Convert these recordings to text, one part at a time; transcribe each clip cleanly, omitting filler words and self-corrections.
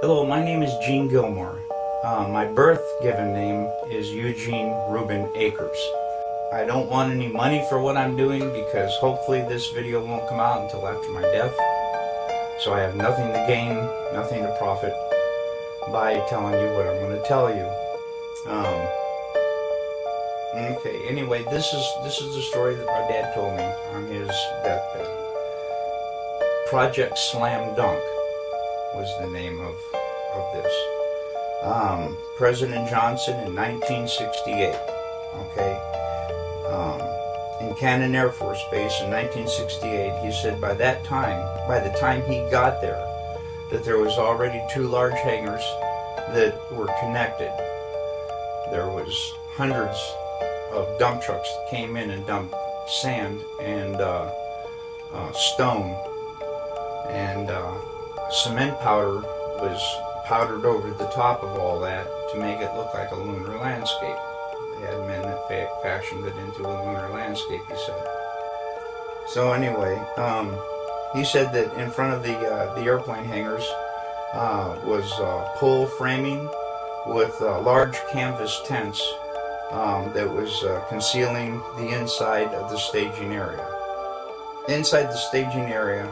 Hello, my name is Gene Gilmore. My birth given name is Eugene Reuben Akers. I don't want any money for what I'm doing because hopefully this video won't come out until after my death. So I have nothing to gain, nothing to profit by telling you what I'm going to tell you. Okay, anyway, this is the story that my dad told me on his deathbed. Project Slam Dunk was the name of this. President Johnson in 1968, okay, in Cannon Air Force Base in 1968, he said by the time he got there, that there was already 2 large hangars that were connected. There was hundreds of dump trucks that came in and dumped sand and stone, and cement powder was powdered over the top of all that to make it look like a lunar landscape. They had men that fashioned it into a lunar landscape, he said. So anyway, he said that in front of the airplane hangars was pole framing with large canvas tents that was concealing the inside of the staging area. Inside the staging area,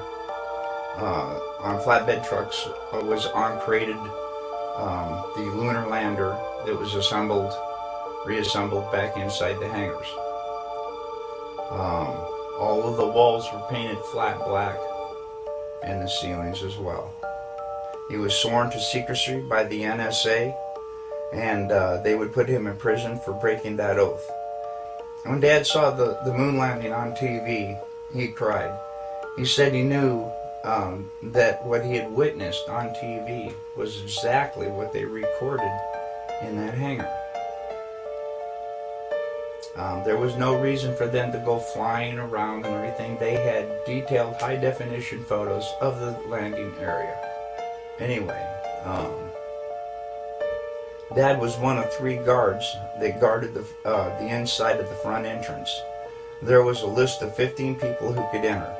on flatbed trucks, was uncrated the lunar lander that was reassembled back inside the hangars. All of the walls were painted flat black, and the ceilings as well. He was sworn to secrecy by the NSA, and they would put him in prison for breaking that oath. When Dad saw the moon landing on TV, he cried. He said he knew that what he had witnessed on TV was exactly what they recorded in that hangar. There was no reason for them to go flying around and everything. They had detailed high-definition photos of the landing area. Anyway, Dad was one of 3 guards that guarded the inside of the front entrance. There was a list of 15 people who could enter.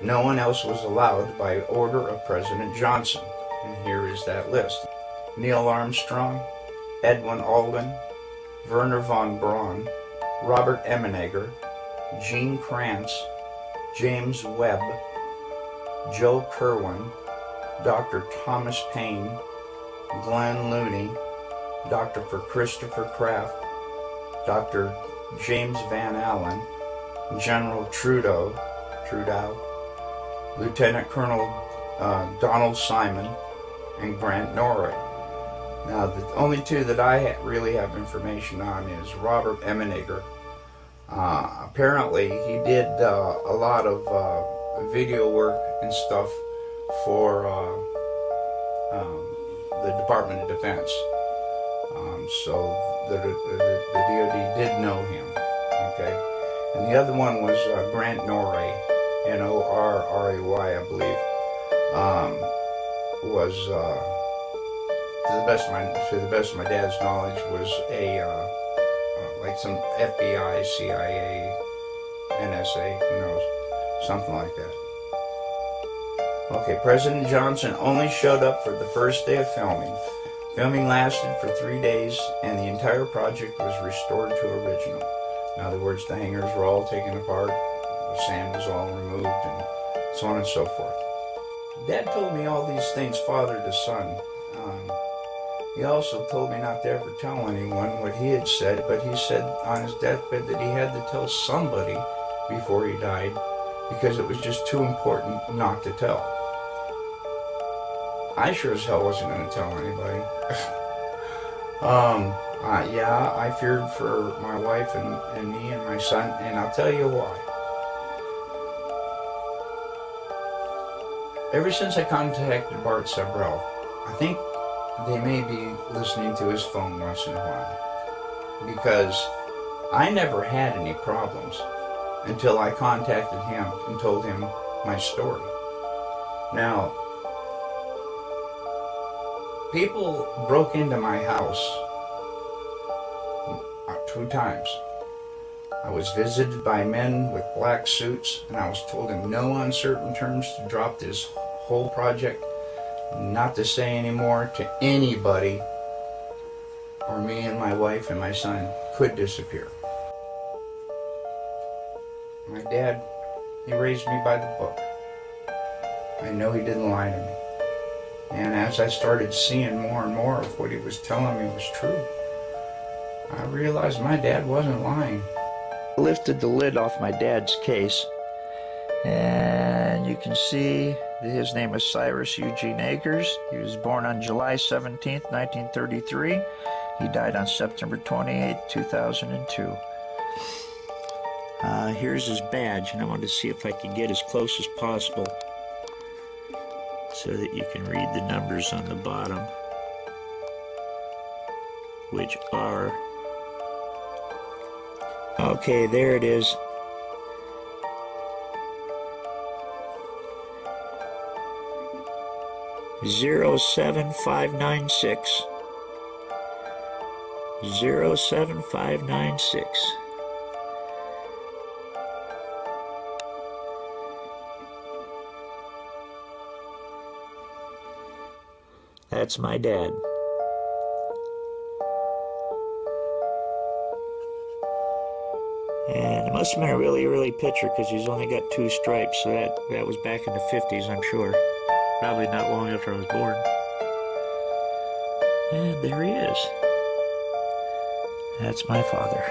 No one else was allowed by order of President Johnson. And here is that list. Neil Armstrong, Edwin Aldrin, Wernher von Braun, Robert Emenegger, Gene Kranz, James Webb, Joe Kerwin, Dr. Thomas Paine, Glenn Looney, Dr. Christopher Kraft, Dr. James Van Allen, General Trudeau, Lieutenant Colonel Donald Simon, and Grant Norrie. Now, the only 2 that I really have information on is Robert Emenegger. Apparently, he did a lot of video work and stuff for the Department of Defense. So the DoD did know him. Okay, and the other one was Grant Norrie, Norray, I believe. Was to the best of my dad's knowledge, was a like some FBI, CIA, NSA, who knows, something like that. Okay, President Johnson only showed up for the first day of filming. Filming lasted for 3 days, and the entire project was restored to original. In other words, the hangars were all taken apart, the sand was all removed, and so on and so forth. Dad told me all these things father to son. He also told me not to ever tell anyone what he had said, but he said on his deathbed that he had to tell somebody before he died because it was just too important not to tell. I sure as hell wasn't going to tell anybody. Yeah, I feared for my wife and me and my son, and I'll tell you why. Ever since I contacted Bart Sabrell, I think they may be listening to his phone once in a while, because I never had any problems until I contacted him and told him my story. Now, people broke into my house 2 times. I was visited by men with black suits, and I was told in no uncertain terms to drop this whole project not to say anymore to anybody, or me and my wife and my son could disappear. My dad, he raised me by the book. I know he didn't lie to me. And as I started seeing more and more of what he was telling me was true, I realized my dad wasn't lying. I lifted the lid off my dad's case, and you can see that his name is Cyrus Eugene Akers. He was born on July 17th, 1933. He died on September 28th, 2002. Here's his badge, and I wanted to see if I could get as close as possible so that you can read the numbers on the bottom, which are, okay, there it is. (07596). 07596. That's my dad. And it must have been a really early picture because he's only got 2 stripes, so that was back in the 50s, I'm sure. Probably not long after I was born. And there he is. That's my father.